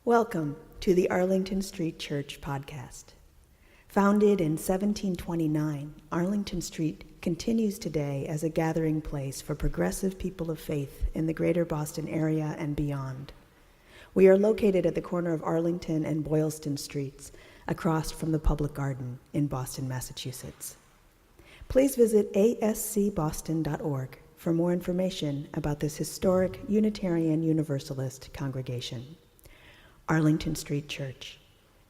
Welcome to the Arlington Street Church podcast. Founded in 1729, Arlington Street continues today as a gathering place for progressive people of faith in the greater Boston area and beyond. We are located at the corner of Arlington and Boylston Streets, across from the Public Garden in Boston, Massachusetts. Please visit ascboston.org for more information about this historic Unitarian Universalist congregation. Arlington Street Church,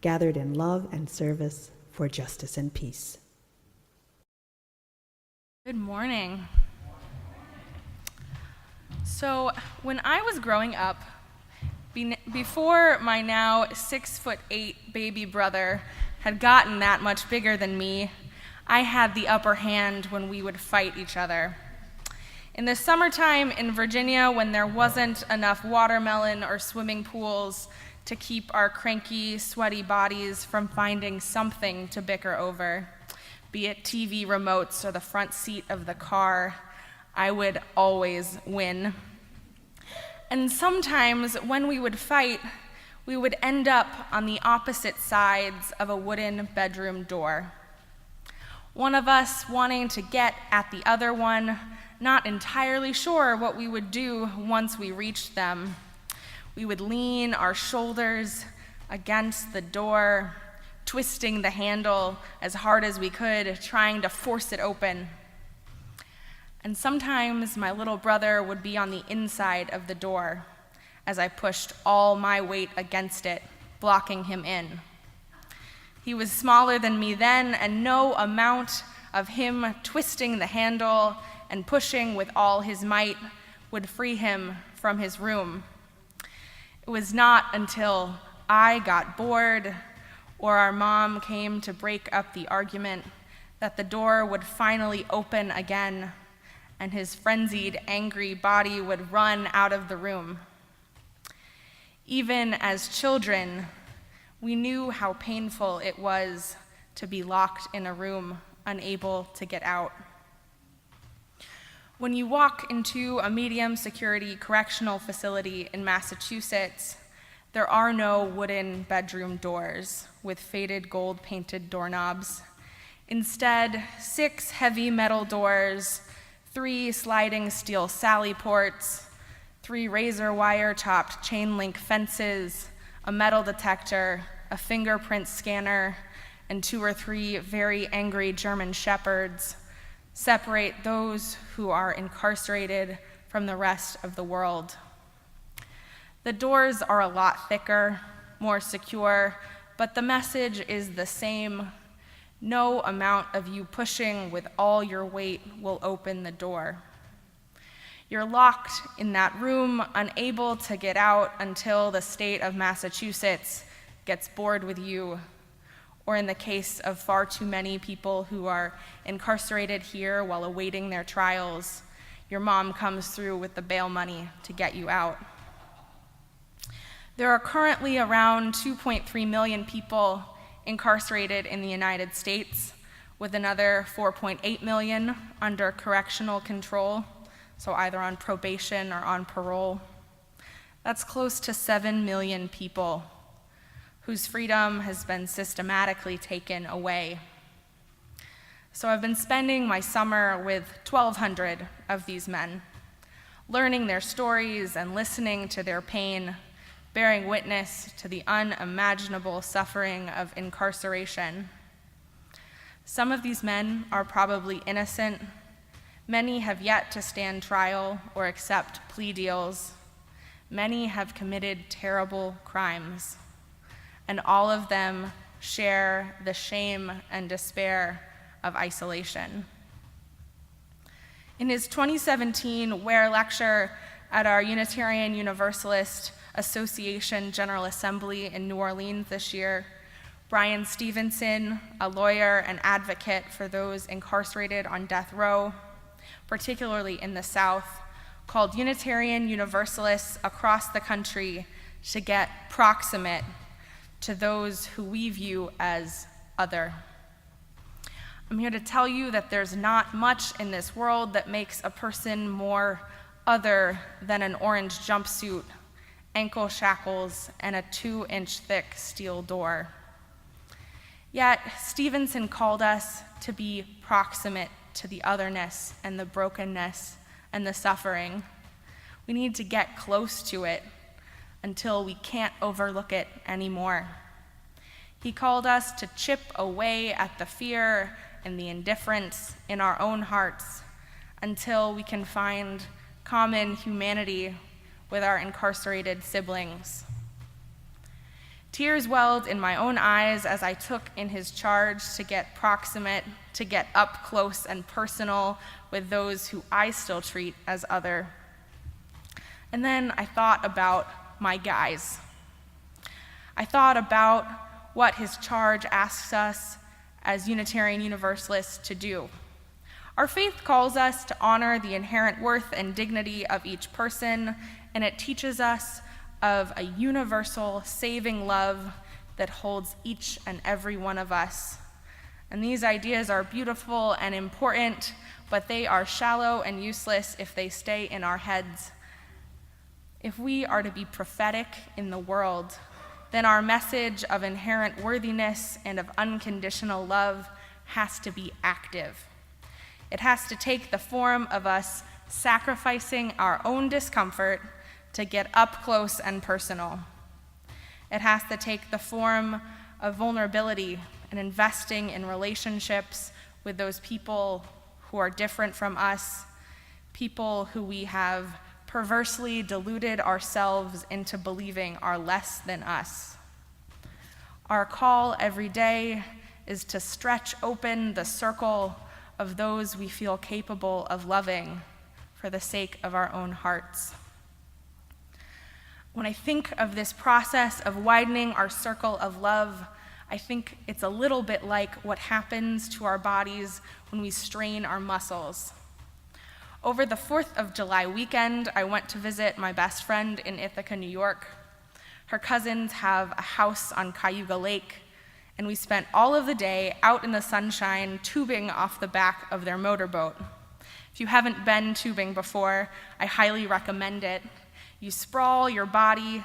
gathered in love and service for justice and peace. Good morning. So when I was growing up, before my now 6'8" baby brother had gotten that much bigger than me, I had the upper hand when we would fight each other. In the summertime in Virginia, when there wasn't enough watermelon or swimming pools to keep our cranky, sweaty bodies from finding something to bicker over, be it TV remotes or the front seat of the car, I would always win. And sometimes when we would fight, we would end up on the opposite sides of a wooden bedroom door. One of us wanting to get at the other one, not entirely sure what we would do once we reached them. We would lean our shoulders against the door, twisting the handle as hard as we could, trying to force it open. And sometimes my little brother would be on the inside of the door as I pushed all my weight against it, blocking him in. He was smaller than me then, and no amount of him twisting the handle and pushing with all his might would free him from his room. It was not until I got bored or our mom came to break up the argument that the door would finally open again and his frenzied, angry body would run out of the room. Even as children, we knew how painful it was to be locked in a room, unable to get out. When you walk into a medium security correctional facility in Massachusetts, there are no wooden bedroom doors with faded gold painted doorknobs. Instead, 6 heavy metal doors, 3 sliding steel sally ports, 3 razor wire topped chain link fences, a metal detector, a fingerprint scanner, and 2 or 3 very angry German shepherds separate those who are incarcerated from the rest of the world. The doors are a lot thicker, more secure, but the message is the same. No amount of you pushing with all your weight will open the door. You're locked in that room, unable to get out until the state of Massachusetts gets bored with you, or in the case of far too many people who are incarcerated here while awaiting their trials, your mom comes through with the bail money to get you out. There are currently around 2.3 million people incarcerated in the United States, with another 4.8 million under correctional control, so either on probation or on parole. That's close to 7 million people whose freedom has been systematically taken away. So I've been spending my summer with 1,200 of these men, learning their stories and listening to their pain, bearing witness to the unimaginable suffering of incarceration. Some of these men are probably innocent. Many have yet to stand trial or accept plea deals. Many have committed terrible crimes, and all of them share the shame and despair of isolation. In his 2017 Ware lecture at our Unitarian Universalist Association General Assembly in New Orleans this year, Brian Stevenson, a lawyer and advocate for those incarcerated on death row, particularly in the South, called Unitarian Universalists across the country to get proximate to those who we view as other. I'm here to tell you that there's not much in this world that makes a person more other than an orange jumpsuit ankle shackles, and a 2-inch thick steel door. Yet, Stevenson called us to be proximate to the otherness and the brokenness and the suffering. We need to get close to it until we can't overlook it anymore. He called us to chip away at the fear and the indifference in our own hearts until we can find common humanity with our incarcerated siblings. Tears welled in my own eyes as I took in his charge to get proximate, to get up close and personal with those who I still treat as other. And then I thought about my guys. I thought about what his charge asks us as Unitarian Universalists to do. Our faith calls us to honor the inherent worth and dignity of each person, and it teaches us of a universal saving love that holds each and every one of us. And these ideas are beautiful and important, but they are shallow and useless if they stay in our heads. If we are to be prophetic in the world, then our message of inherent worthiness and of unconditional love has to be active. It has to take the form of us sacrificing our own discomfort to get up close and personal. It has to take the form of vulnerability and investing in relationships with those people who are different from us, people who we have perversely deluded ourselves into believing are less than us. Our call every day is to stretch open the circle of those we feel capable of loving for the sake of our own hearts. When I think of this process of widening our circle of love, I think it's a little bit like what happens to our bodies when we strain our muscles. Over the 4th of July weekend, I went to visit my best friend in Ithaca, New York. Her cousins have a house on Cayuga Lake, and we spent all of the day out in the sunshine tubing off the back of their motorboat. If you haven't been tubing before, I highly recommend it. You sprawl your body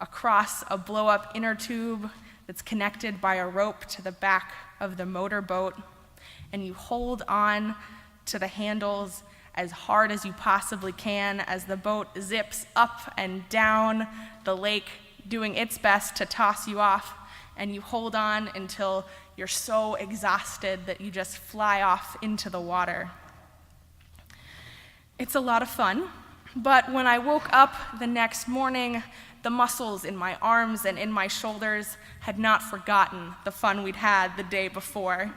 across a blow-up inner tube that's connected by a rope to the back of the motorboat, and you hold on to the handles as hard as you possibly can as the boat zips up and down the lake, doing its best to toss you off, and you hold on until you're so exhausted that you just fly off into the water. It's a lot of fun, but when I woke up the next morning, the muscles in my arms and in my shoulders had not forgotten the fun we'd had the day before.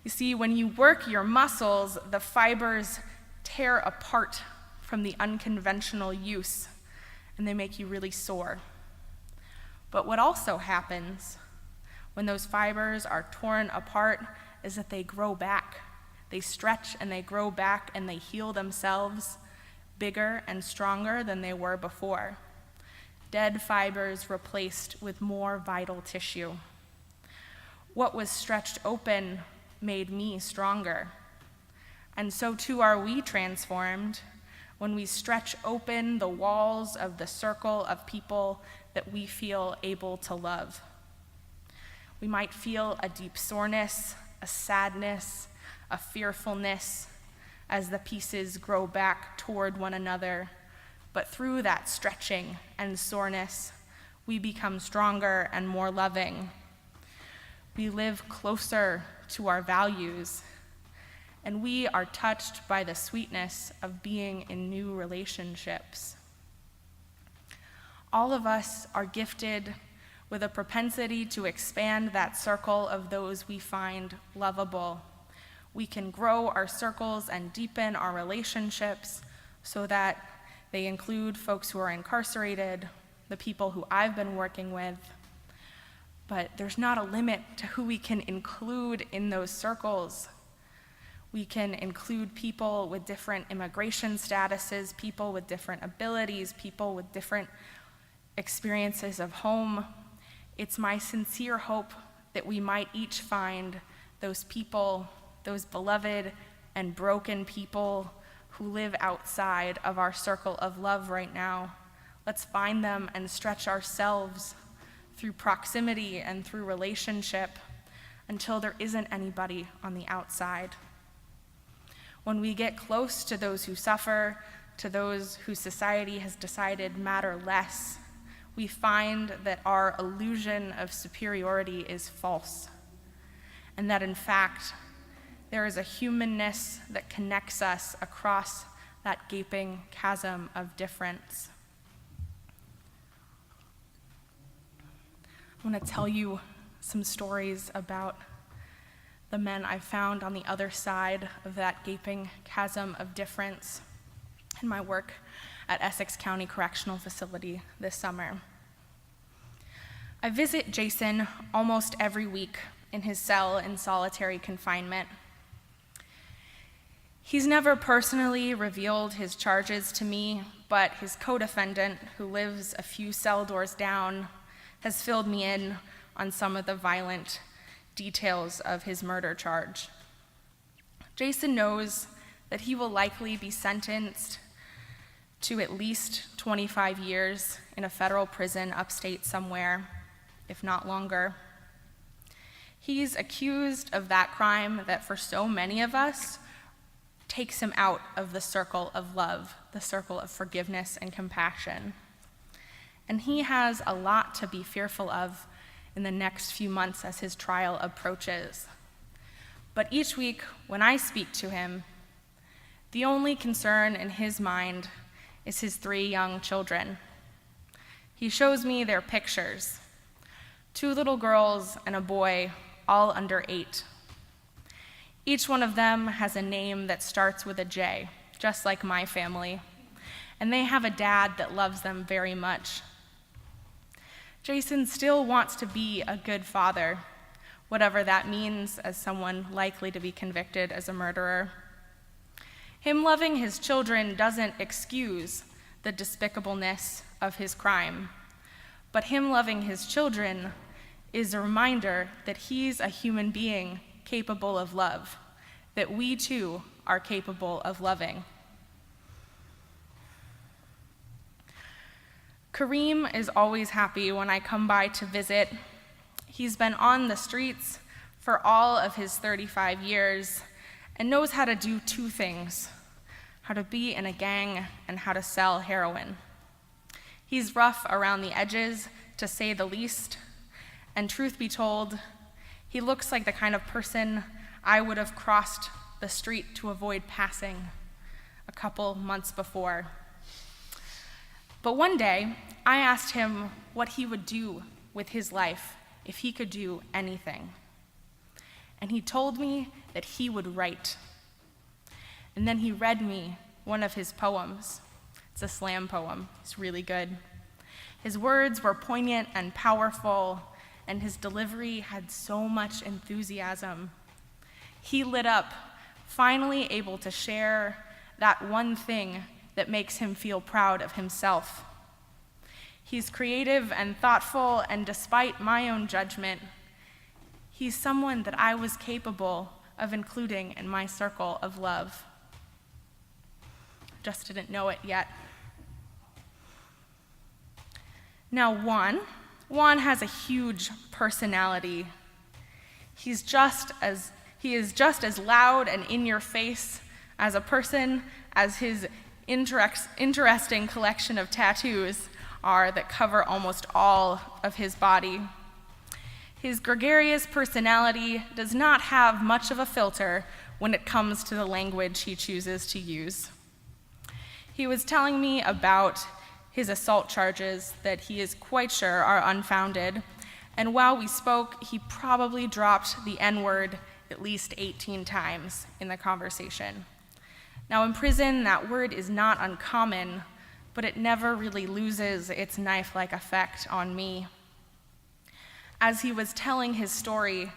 You see, when you work your muscles, the fibers tear apart from the unconventional use, and they make you really sore. But what also happens when those fibers are torn apart is that they grow back. They stretch and they grow back and they heal themselves bigger and stronger than they were before. Dead fibers replaced with more vital tissue. What was stretched open made me stronger. And so too are we transformed when we stretch open the walls of the circle of people that we feel able to love. We might feel a deep soreness, a sadness, a fearfulness as the pieces grow back toward one another, but through that stretching and soreness, we become stronger and more loving. We live closer to our values, and we are touched by the sweetness of being in new relationships. All of us are gifted with a propensity to expand that circle of those we find lovable. We can grow our circles and deepen our relationships so that they include folks who are incarcerated, the people who I've been working with. But there's not a limit to who we can include in those circles. We can include people with different immigration statuses, people with different abilities, people with different experiences of home. It's my sincere hope that we might each find those people, those beloved and broken people who live outside of our circle of love right now, Let's find them and stretch ourselves through proximity and through relationship until there isn't anybody on the outside. When we get close to those who suffer, to those whose society has decided matter less, we find that our illusion of superiority is false, and that in fact, there is a humanness that connects us across that gaping chasm of difference. I want to tell you some stories about the men I found on the other side of that gaping chasm of difference in my work at Essex County Correctional Facility this summer. I visit Jason almost every week in his cell in solitary confinement. He's never personally revealed his charges to me, but his co-defendant, who lives a few cell doors down, has filled me in on some of the violent details of his murder charge. Jason knows that he will likely be sentenced to at least 25 years in a federal prison upstate somewhere, if not longer. He's accused of that crime that for so many of us takes him out of the circle of love, the circle of forgiveness and compassion. And he has a lot to be fearful of in the next few months as his trial approaches. But each week when I speak to him, the only concern in his mind is his 3 young children. He shows me their pictures, 2 little girls and a boy, all under 8. Each one of them has a name that starts with a J, just like my family, and they have a dad that loves them very much. Jason still wants to be a good father, whatever that means as someone likely to be convicted as a murderer. Him loving his children doesn't excuse the despicableness of his crime, but him loving his children is a reminder that he's a human being capable of love, that we too are capable of loving. Kareem is always happy when I come by to visit. He's been on the streets for all of his 35 years and knows how to do 2 things: how to be in a gang and how to sell heroin. He's rough around the edges, to say the least, and truth be told, he looks like the kind of person I would have crossed the street to avoid passing a couple months before. But one day, I asked him what he would do with his life if he could do anything. And he told me that he would write. And then he read me one of his poems. It's a slam poem. It's really good. His words were poignant and powerful, and his delivery had so much enthusiasm. He lit up, finally able to share that one thing that makes him feel proud of himself. He's creative and thoughtful, and despite my own judgment, he's someone that I was capable of including in my circle of love. Just didn't know it yet. Now, Juan has a huge personality. He is just as loud and in your face as a person as his interesting collection of tattoos are that cover almost all of his body. His gregarious personality does not have much of a filter when it comes to the language he chooses to use. He was telling me about his assault charges that he is quite sure are unfounded, and while we spoke, he probably dropped the N-word at least 18 times in the conversation. Now, in prison, that word is not uncommon, but it never really loses its knife-like effect on me. As he was telling his story,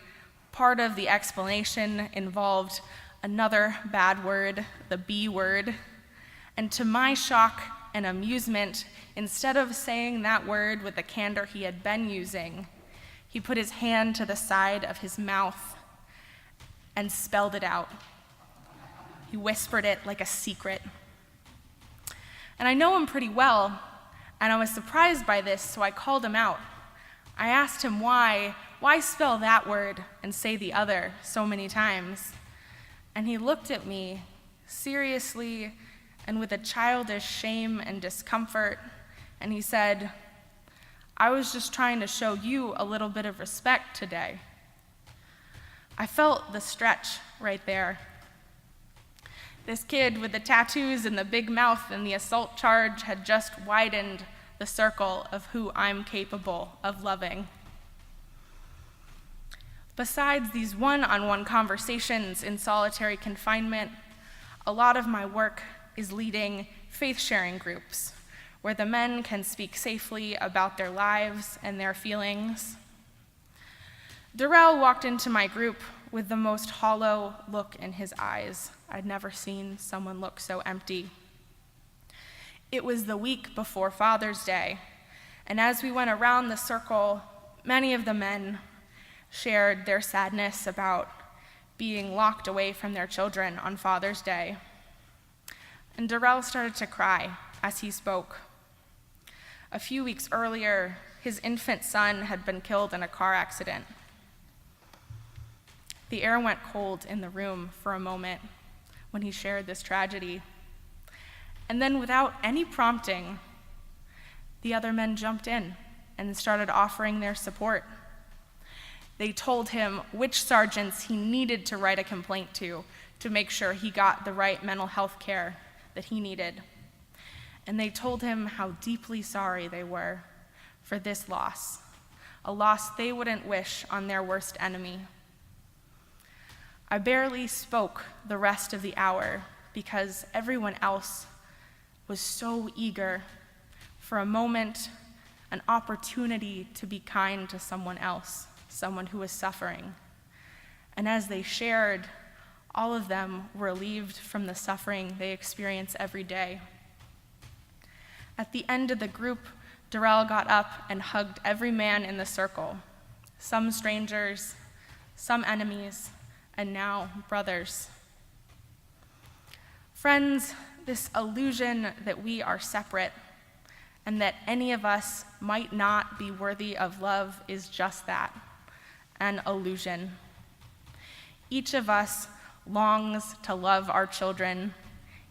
part of the explanation involved another bad word, the B word, and to my shock and amusement, instead of saying that word with the candor he had been using, he put his hand to the side of his mouth and spelled it out. He whispered it like a secret. And I know him pretty well, and I was surprised by this, so I called him out. I asked him why spell that word and say the other so many times? And he looked at me seriously and with a childish shame and discomfort, and he said, "I was just trying to show you a little bit of respect today." I felt the stretch right there. This kid with the tattoos and the big mouth and the assault charge had just widened the circle of who I'm capable of loving. Besides these one-on-one conversations in solitary confinement, a lot of my work is leading faith-sharing groups, where the men can speak safely about their lives and their feelings. Darrell walked into my group with the most hollow look in his eyes. I'd never seen someone look so empty. It was the week before Father's Day, and as we went around the circle, many of the men shared their sadness about being locked away from their children on Father's Day. And Darrell started to cry as he spoke. A few weeks earlier, his infant son had been killed in a car accident. The air went cold in the room for a moment when he shared this tragedy. And then, without any prompting, the other men jumped in and started offering their support. They told him which sergeants he needed to write a complaint to make sure he got the right mental health care that he needed. And they told him how deeply sorry they were for this loss, a loss they wouldn't wish on their worst enemy. I barely spoke the rest of the hour because everyone else was so eager for a moment, an opportunity to be kind to someone else, someone who was suffering. And as they shared, all of them were relieved from the suffering they experience every day. At the end of the group, Darrell got up and hugged every man in the circle, some strangers, some enemies, and now brothers. Friends, this illusion that we are separate and that any of us might not be worthy of love is just that, an illusion. Each of us longs to love our children.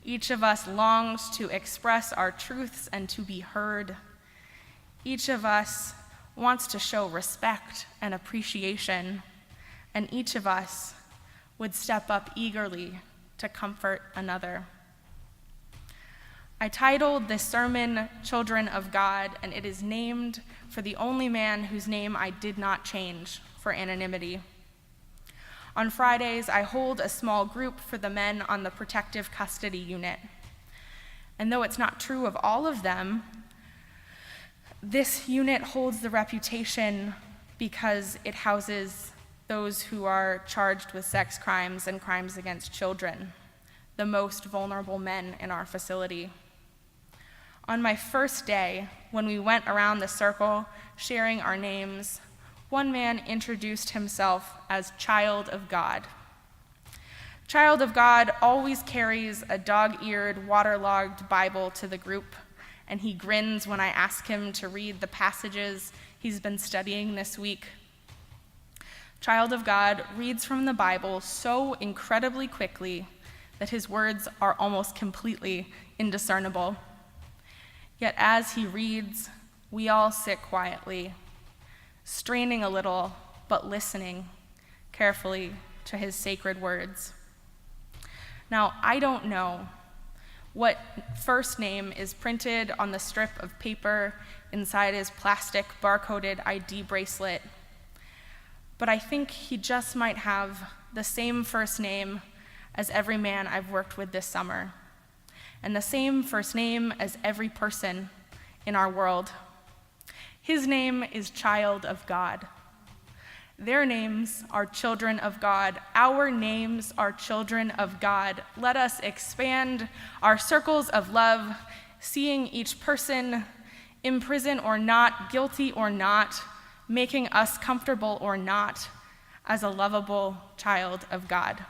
Each of us longs to express our truths and to be heard. Each of us wants to show respect and appreciation, and each of us would step up eagerly to comfort another. I titled this sermon, Children of God, and it is named for the only man whose name I did not change for anonymity. On Fridays, I hold a small group for the men on the protective custody unit. And though it's not true of all of them, this unit holds the reputation because it houses those who are charged with sex crimes and crimes against children, the most vulnerable men in our facility. On my first day, when we went around the circle sharing our names, one man introduced himself as Child of God. Child of God always carries a dog-eared, waterlogged Bible to the group, and he grins when I ask him to read the passages he's been studying this week. Child of God reads from the Bible so incredibly quickly that his words are almost completely indiscernible. Yet as he reads, we all sit quietly, straining a little, but listening carefully to his sacred words. Now, I don't know what first name is printed on the strip of paper inside his plastic barcoded ID bracelet, but I think he just might have the same first name as every man I've worked with this summer, and the same first name as every person in our world. His name is Child of God. Their names are children of God. Our names are children of God. Let us expand our circles of love, seeing each person, in prison or not, guilty or not, making us comfortable or not, as a lovable child of God.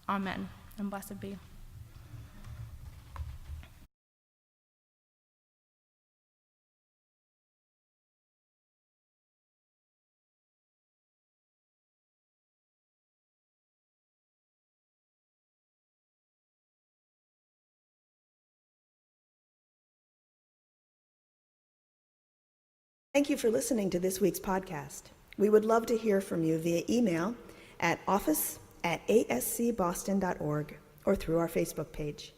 Amen, and blessed be. Thank you for listening to this week's podcast. We would love to hear from you via email at office@ascboston.org or through our Facebook page.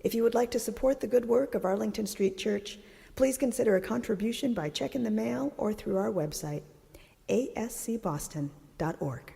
If you would like to support the good work of Arlington Street Church, please consider a contribution by check in the mail or through our website, ascboston.org.